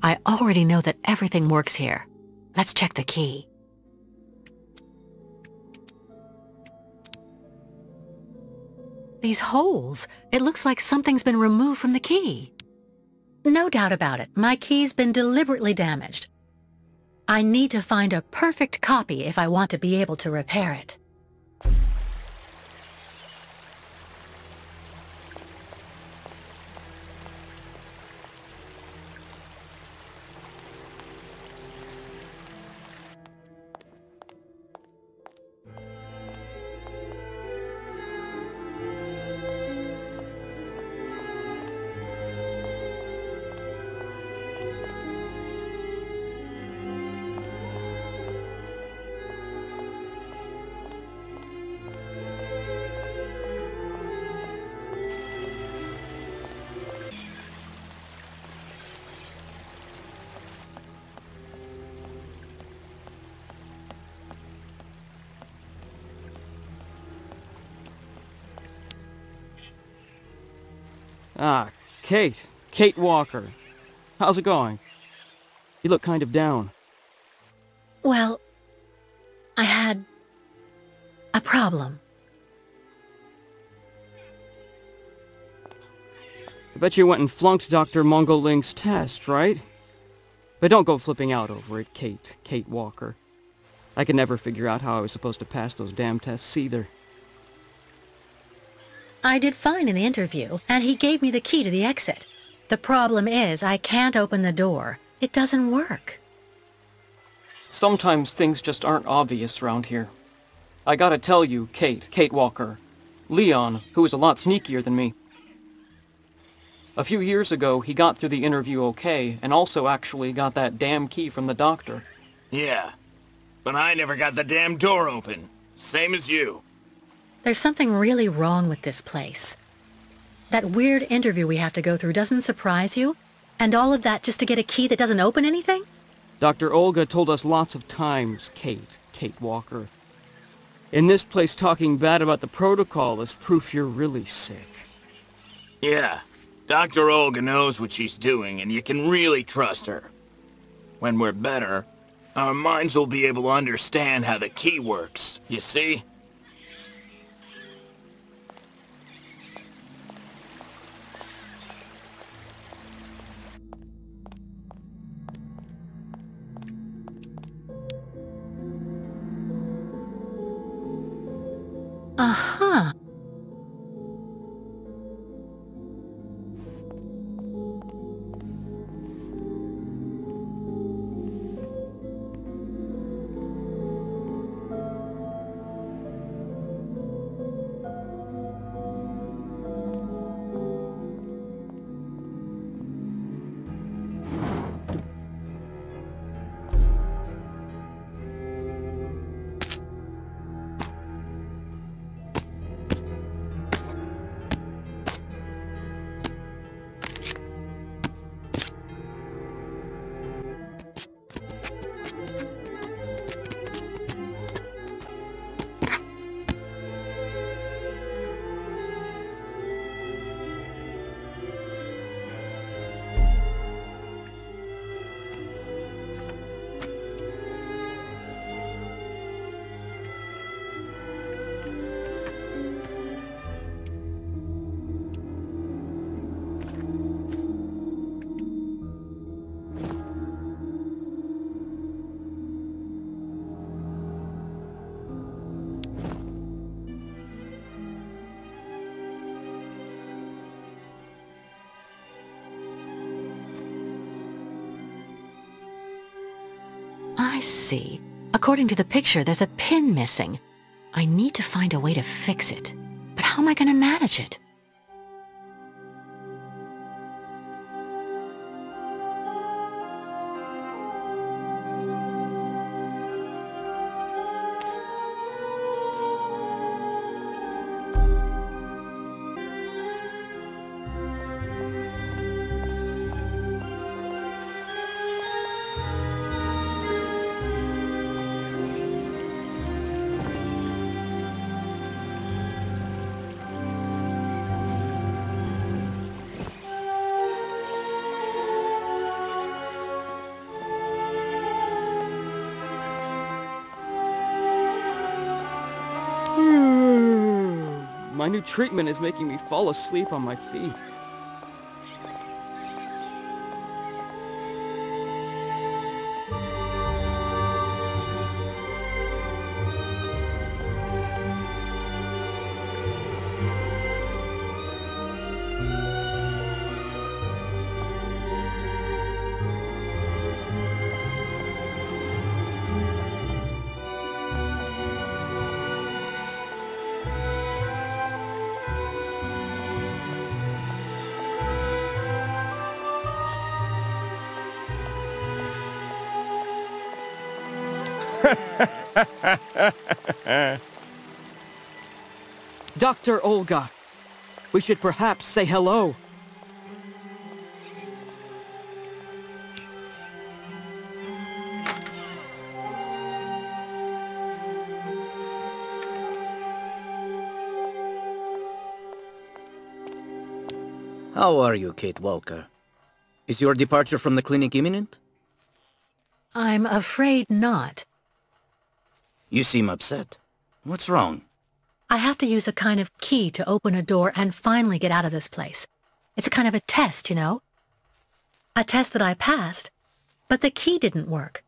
I already know that everything works here. Let's check the key. These holes, it looks like something's been removed from the key. No doubt about it, my key's been deliberately damaged. I need to find a perfect copy if I want to be able to repair it. Ah, Kate. Kate Walker. How's it going? You look kind of down. Well, I had a problem. I bet you went and flunked Dr. Mongoling's test, right? But don't go flipping out over it, Kate. Kate Walker. I could never figure out how I was supposed to pass those damn tests either. I did fine in the interview, and he gave me the key to the exit. The problem is, I can't open the door. It doesn't work. Sometimes things just aren't obvious around here. I gotta tell you, Kate Walker. Leon, who is a lot sneakier than me. A few years ago, he got through the interview okay, and also actually got that damn key from the doctor. Yeah, but I never got the damn door open. Same as you. There's something really wrong with this place. That weird interview we have to go through doesn't surprise you? And all of that just to get a key that doesn't open anything? Dr. Olga told us lots of times, Kate Walker. In this place, talking bad about the protocol is proof you're really sick. Yeah, Dr. Olga knows what she's doing, and you can really trust her. When we're better, our minds will be able to understand how the key works, you see? Uh-huh. I see. According to the picture, there's a pin missing. I need to find a way to fix it. But how am I going to manage it? My new treatment is making me fall asleep on my feet. Dr. Olga, we should perhaps say hello. How are you, Kate Walker? Is your departure from the clinic imminent? I'm afraid not. You seem upset. What's wrong? I have to use a kind of key to open a door and finally get out of this place. It's a kind of a test, you know? A test that I passed, but the key didn't work.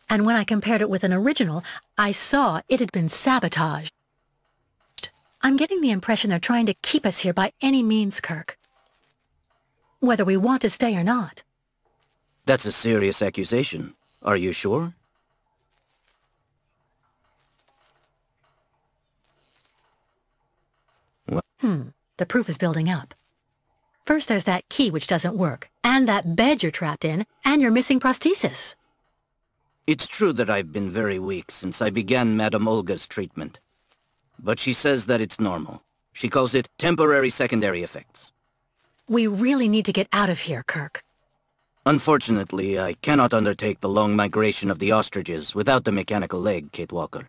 And when I compared it with an original, I saw it had been sabotaged. I'm getting the impression they're trying to keep us here by any means, Kirk. Whether we want to stay or not. That's a serious accusation. Are you sure? The proof is building up. First there's that key which doesn't work, and that bed you're trapped in, and your missing prosthesis. It's true that I've been very weak since I began Madame Olga's treatment. But she says that it's normal. She calls it temporary secondary effects. We really need to get out of here, Kirk. Unfortunately, I cannot undertake the long migration of the ostriches without the mechanical leg, Kate Walker.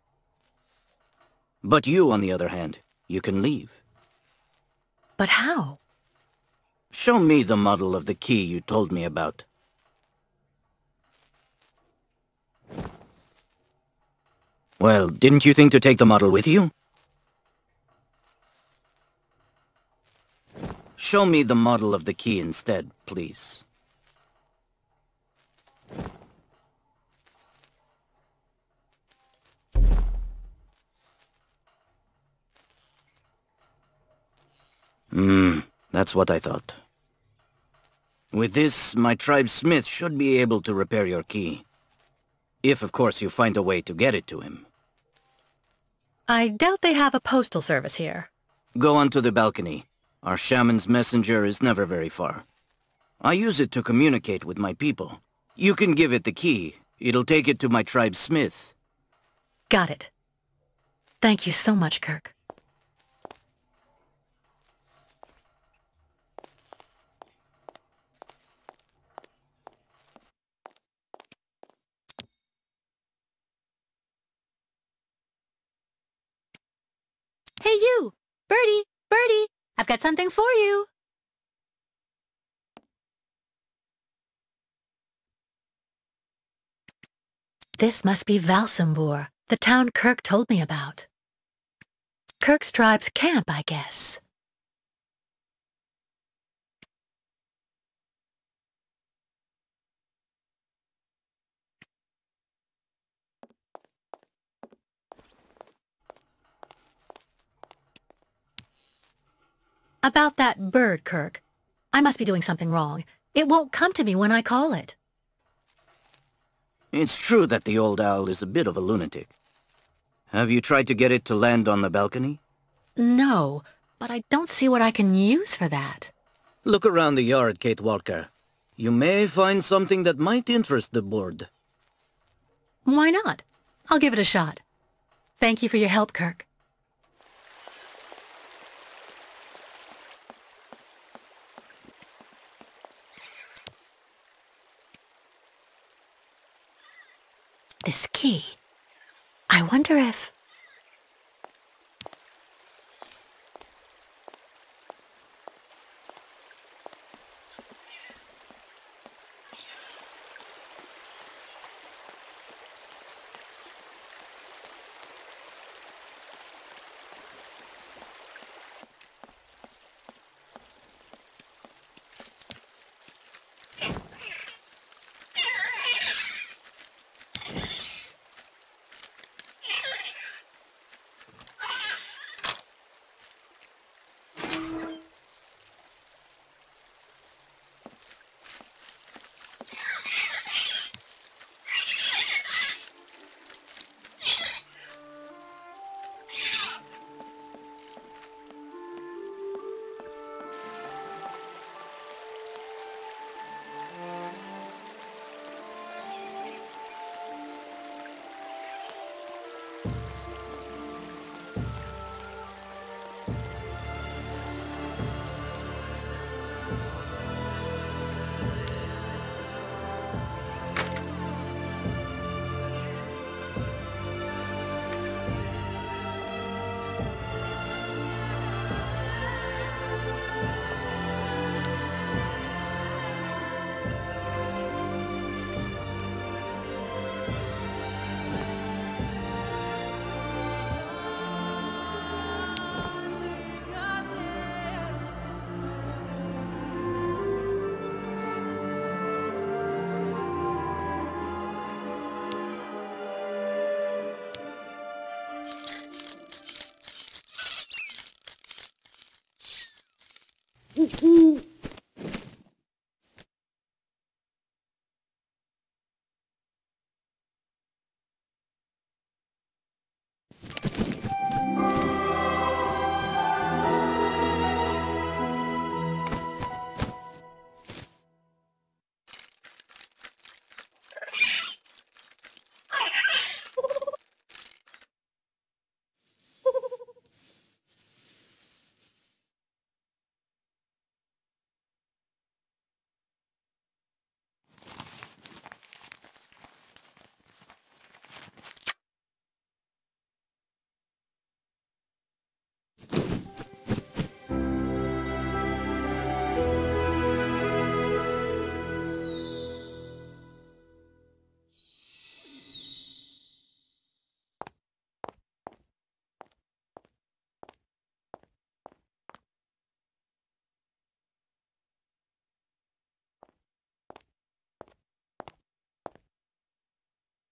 But you, on the other hand, you can leave. But how? Show me the model of the key you told me about. Well, didn't you think to take the model with you? Show me the model of the key instead, please. That's what I thought. With this, my tribe smith should be able to repair your key. If, of course, you find a way to get it to him. I doubt they have a postal service here. Go onto the balcony. Our shaman's messenger is never very far. I use it to communicate with my people. You can give it the key. It'll take it to my tribe smith. Got it. Thank you so much, Kirk. Hey you! Birdie! Birdie! I've got something for you! This must be Valsambur, the town Kirk told me about. Kirk's tribe's camp, I guess. About that bird, Kirk. I must be doing something wrong. It won't come to me when I call it. It's true that the old owl is a bit of a lunatic. Have you tried to get it to land on the balcony? No, but I don't see what I can use for that. Look around the yard, Kate Walker. You may find something that might interest the board. Why not? I'll give it a shot. Thank you for your help, Kirk. This key. I wonder if...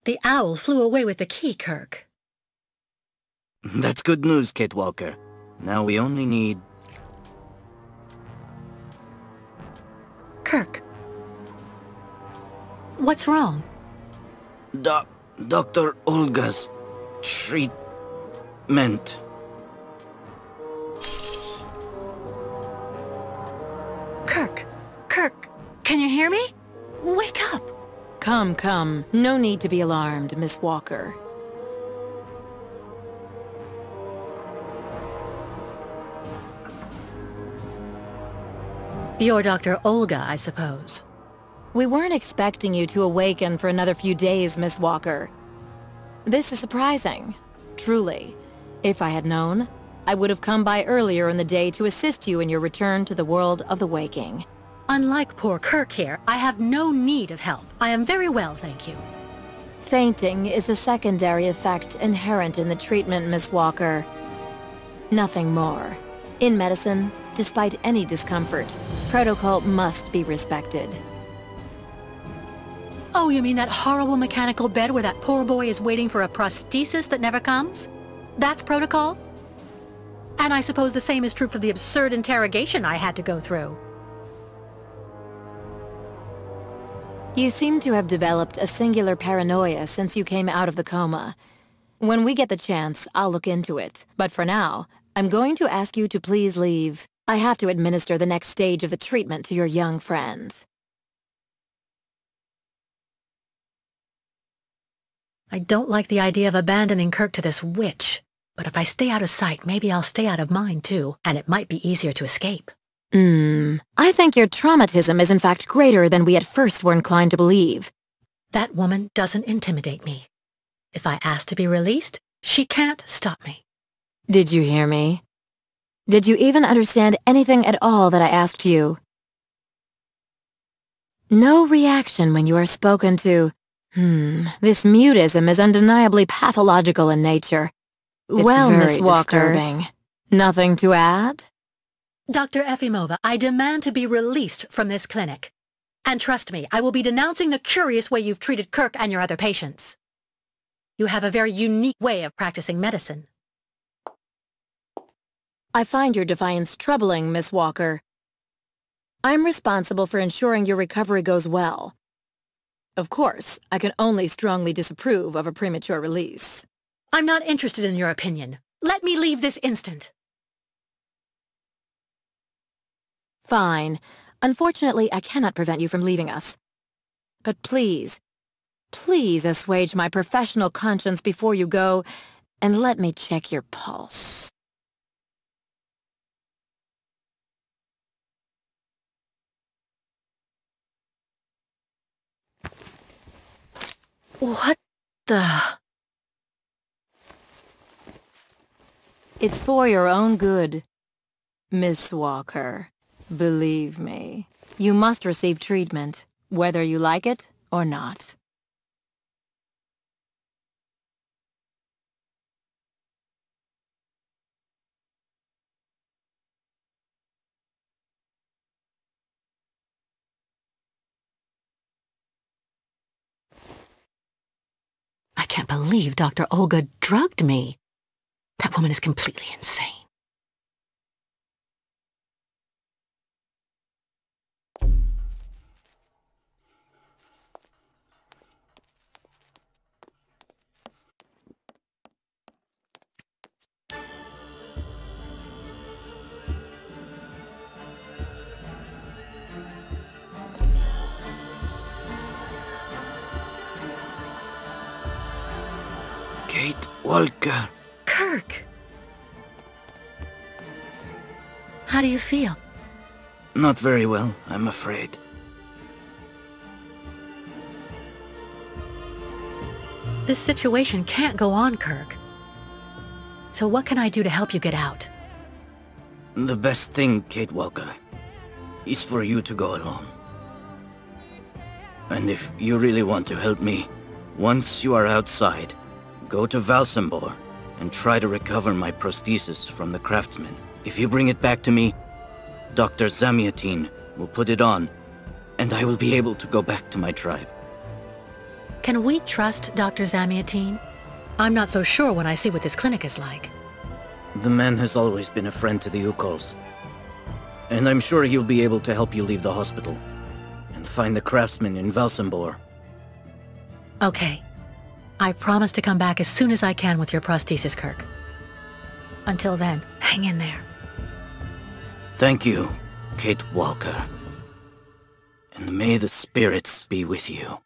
The owl flew away with the key, Kirk. That's good news, Kate Walker. Now we only need... Kirk. What's wrong? Dr. Olga's treatment. Kirk, can you hear me? Wake up! Come. No need to be alarmed, Miss Walker. You're Dr. Olga, I suppose. We weren't expecting you to awaken for another few days, Miss Walker. This is surprising, truly. If I had known, I would have come by earlier in the day to assist you in your return to the world of the waking. Unlike poor Kirk here, I have no need of help. I am very well, thank you. Fainting is a secondary effect inherent in the treatment, Miss Walker. Nothing more. In medicine, despite any discomfort, protocol must be respected. Oh, you mean that horrible mechanical bed where that poor boy is waiting for a prosthesis that never comes? That's protocol? And I suppose the same is true for the absurd interrogation I had to go through. You seem to have developed a singular paranoia since you came out of the coma. When we get the chance, I'll look into it. But for now, I'm going to ask you to please leave. I have to administer the next stage of the treatment to your young friend. I don't like the idea of abandoning Kirk to this witch. But if I stay out of sight, maybe I'll stay out of mind too, and it might be easier to escape. I think your traumatism is in fact greater than we at first were inclined to believe. That woman doesn't intimidate me. If I ask to be released, she can't stop me. Did you hear me? Did you even understand anything at all that I asked you? No reaction when you are spoken to. This mutism is undeniably pathological in nature. It's well, very Miss Walker, disturbing. Nothing to add? Dr. Efimova, I demand to be released from this clinic. And trust me, I will be denouncing the curious way you've treated Kirk and your other patients. You have a very unique way of practicing medicine. I find your defiance troubling, Miss Walker. I'm responsible for ensuring your recovery goes well. Of course, I can only strongly disapprove of a premature release. I'm not interested in your opinion. Let me leave this instant. Fine. Unfortunately, I cannot prevent you from leaving us. But please assuage my professional conscience before you go, and let me check your pulse. What the... It's for your own good, Miss Walker. Believe me, you must receive treatment, whether you like it or not. I can't believe Dr. Olga drugged me. That woman is completely insane. Kate Walker. Kirk! How do you feel? Not very well, I'm afraid. This situation can't go on, Kirk. So what can I do to help you get out? The best thing, Kate Walker, is for you to go alone. And if you really want to help me, once you are outside, go to Valsambor and try to recover my prosthesis from the craftsman. If you bring it back to me, Dr. Zamyatin will put it on, and I will be able to go back to my tribe. Can we trust Dr. Zamiatine? I'm not so sure when I see what this clinic is like. The man has always been a friend to the Ukols. And I'm sure he'll be able to help you leave the hospital and find the craftsman in Valsambor. Okay. I promise to come back as soon as I can with your prosthesis, Kirk. Until then, hang in there. Thank you, Kate Walker. And may the spirits be with you.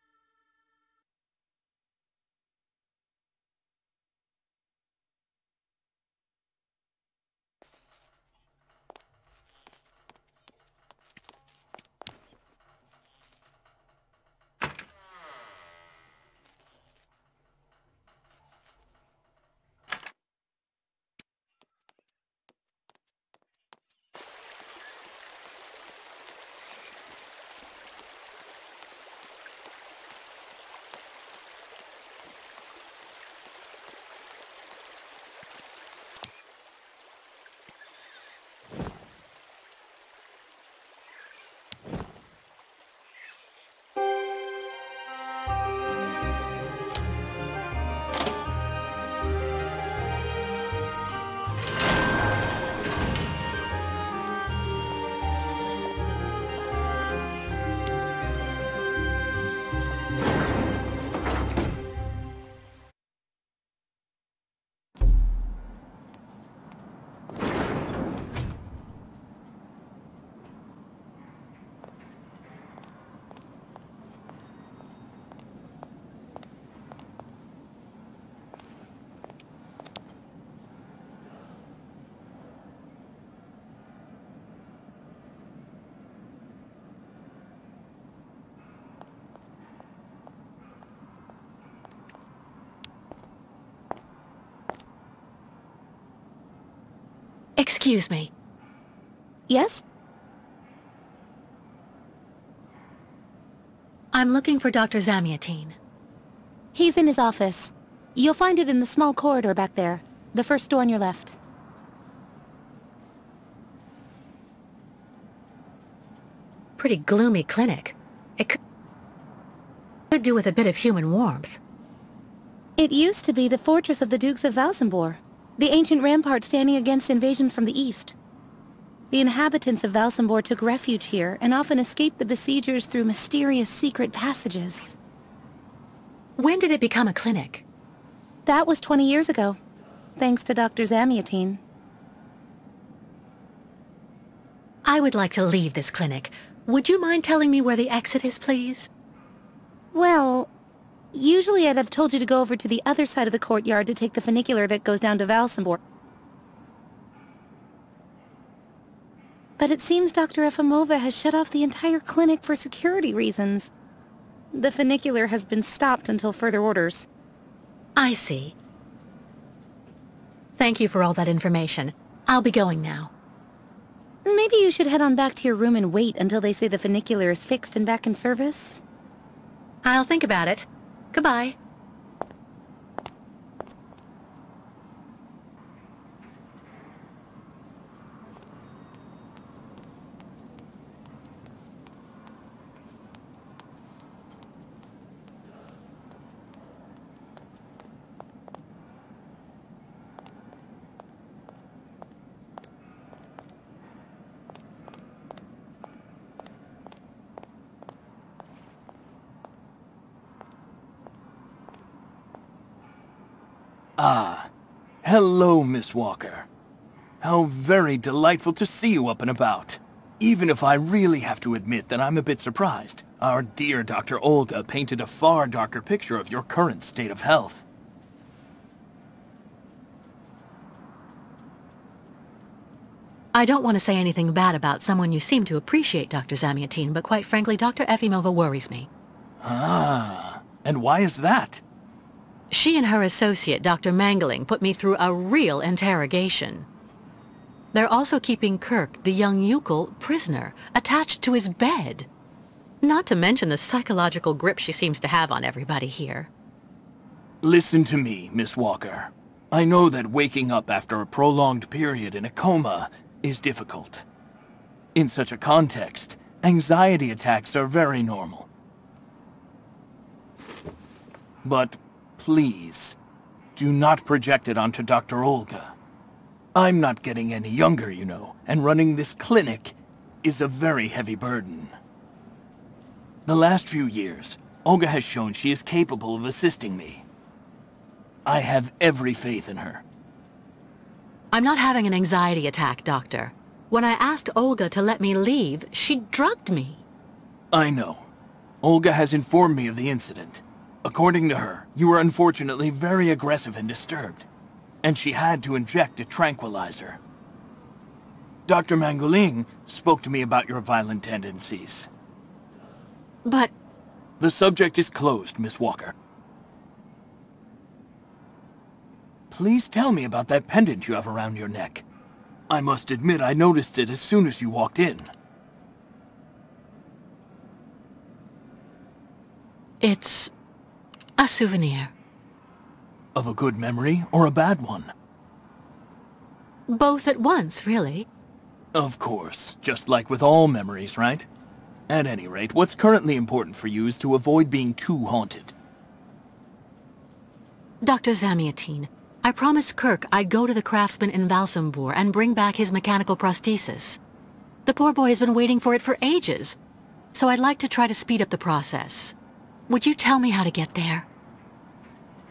Excuse me. Yes? I'm looking for Dr. Zamiatine. He's in his office. You'll find it in the small corridor back there. The first door on your left. Pretty gloomy clinic. It could do with a bit of human warmth. It used to be the fortress of the Dukes of Valsambor, the ancient rampart standing against invasions from the east. The inhabitants of Valsambor took refuge here and often escaped the besiegers through mysterious secret passages. When did it become a clinic? That was 20 years ago, thanks to Dr. Zamiatine. I would like to leave this clinic. Would you mind telling me where the exit is, please? Well, usually I'd have told you to go over to the other side of the courtyard to take the funicular that goes down to Valsambor. But it seems Dr. Efimova has shut off the entire clinic for security reasons. The funicular has been stopped until further orders. I see. Thank you for all that information. I'll be going now. Maybe you should head on back to your room and wait until they say the funicular is fixed and back in service. I'll think about it. Goodbye. Ah, hello, Miss Walker. How very delightful to see you up and about. Even if I really have to admit that I'm a bit surprised. Our dear Dr. Olga painted a far darker picture of your current state of health. I don't want to say anything bad about someone you seem to appreciate, Dr. Zamiatine, but quite frankly, Dr. Efimova worries me. Ah, and why is that? She and her associate, Dr. Mangling, put me through a real interrogation. They're also keeping Kirk, the young Ukol, prisoner, attached to his bed. Not to mention the psychological grip she seems to have on everybody here. Listen to me, Miss Walker. I know that waking up after a prolonged period in a coma is difficult. In such a context, anxiety attacks are very normal. But please, do not project it onto Dr. Olga. I'm not getting any younger, you know, and running this clinic is a very heavy burden. The last few years, Olga has shown she is capable of assisting me. I have every faith in her. I'm not having an anxiety attack, Doctor. When I asked Olga to let me leave, she drugged me. I know. Olga has informed me of the incident. According to her, you were unfortunately very aggressive and disturbed, and she had to inject a tranquilizer. Dr. Mangoling spoke to me about your violent tendencies. But... The subject is closed, Miss Walker. Please tell me about that pendant you have around your neck. I must admit I noticed it as soon as you walked in. It's a souvenir. Of a good memory or a bad one? Both at once, really. Of course, just like with all memories, right? At any rate, what's currently important for you is to avoid being too haunted. Dr. Zamiatine, I promised Kirk I'd go to the craftsman in Valsambor and bring back his mechanical prosthesis. The poor boy has been waiting for it for ages, so I'd like to try to speed up the process. Would you tell me how to get there?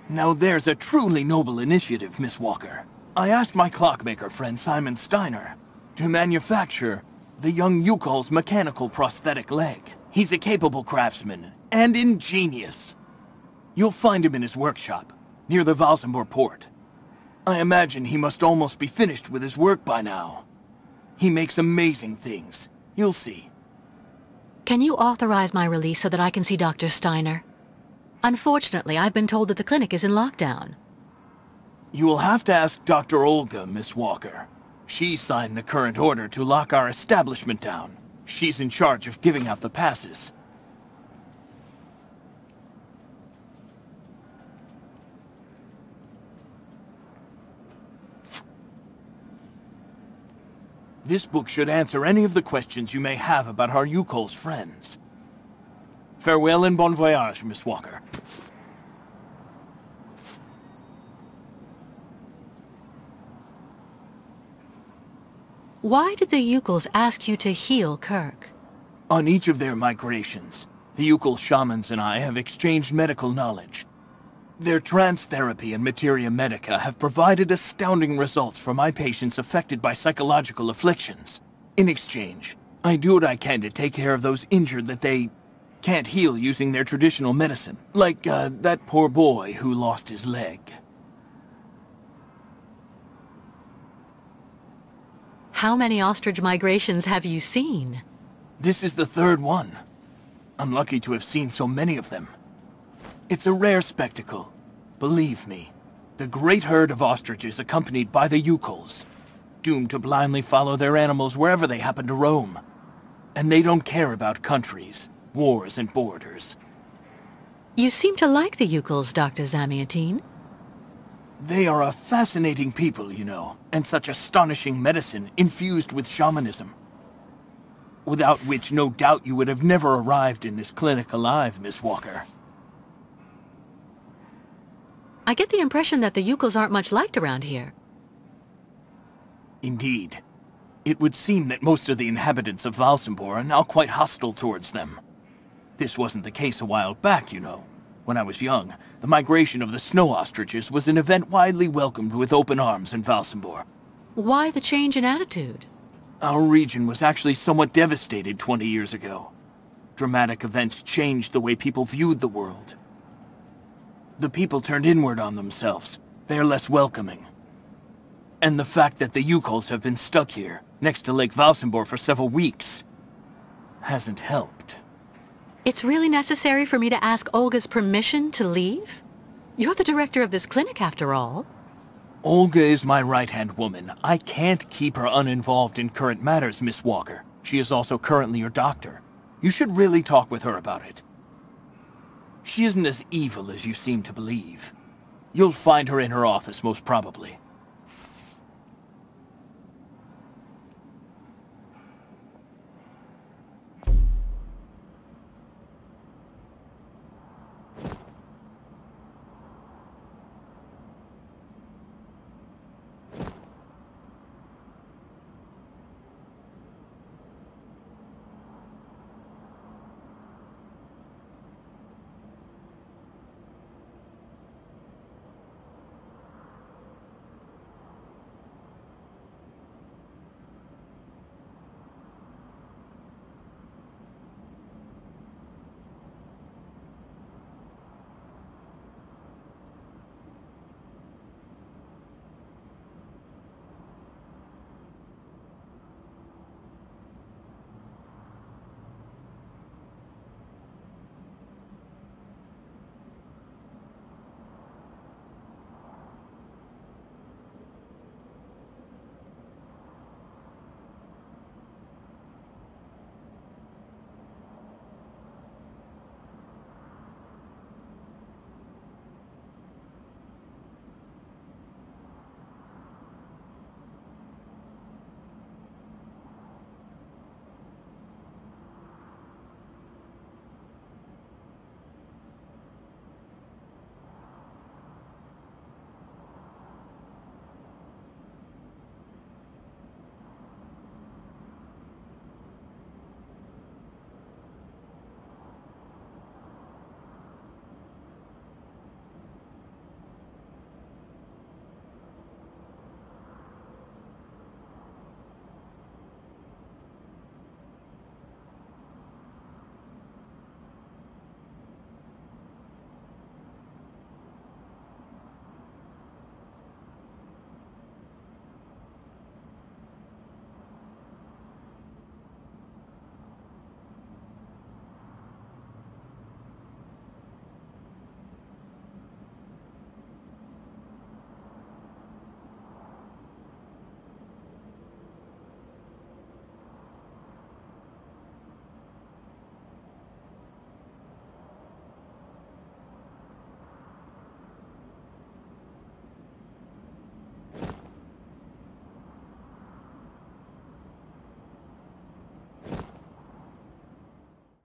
Now there's a truly noble initiative, Miss Walker. I asked my clockmaker friend Simon Steiner to manufacture the young Yukol's mechanical prosthetic leg. He's a capable craftsman and ingenious. You'll find him in his workshop, near the Valsambor port. I imagine he must almost be finished with his work by now. He makes amazing things. You'll see. Can you authorize my release so that I can see Dr. Steiner? Unfortunately, I've been told that the clinic is in lockdown. You will have to ask Dr. Olga, Miss Walker. She signed the current order to lock our establishment down. She's in charge of giving out the passes. This book should answer any of the questions you may have about our Yukol's friends. Farewell and bon voyage, Miss Walker. Why did the Yukols ask you to heal Kirk? On each of their migrations, the Yukol shamans and I have exchanged medical knowledge. Their trance therapy and materia medica have provided astounding results for my patients affected by psychological afflictions. In exchange, I do what I can to take care of those injured that they can't heal using their traditional medicine. Like, that poor boy who lost his leg. How many ostrich migrations have you seen? This is the third one. I'm lucky to have seen so many of them. It's a rare spectacle. Believe me, the great herd of ostriches accompanied by the Yukols, doomed to blindly follow their animals wherever they happen to roam. And they don't care about countries, wars, and borders. You seem to like the Yukols, Dr. Zamiatine. They are a fascinating people, you know, and such astonishing medicine infused with shamanism. Without which, no doubt you would have never arrived in this clinic alive, Miss Walker. I get the impression that the Yukols aren't much liked around here. Indeed. It would seem that most of the inhabitants of Valsambor are now quite hostile towards them. This wasn't the case a while back, you know. When I was young, the migration of the snow ostriches was an event widely welcomed with open arms in Valsambor. Why the change in attitude? Our region was actually somewhat devastated 20 years ago. Dramatic events changed the way people viewed the world. The people turned inward on themselves. They are less welcoming. And the fact that the Yukols have been stuck here, next to Lake Valsambor for several weeks, hasn't helped. It's really necessary for me to ask Olga's permission to leave? You're the director of this clinic, after all. Olga is my right-hand woman. I can't keep her uninvolved in current matters, Miss Walker. She is also currently your doctor. You should really talk with her about it. She isn't as evil as you seem to believe. You'll find her in her office, most probably.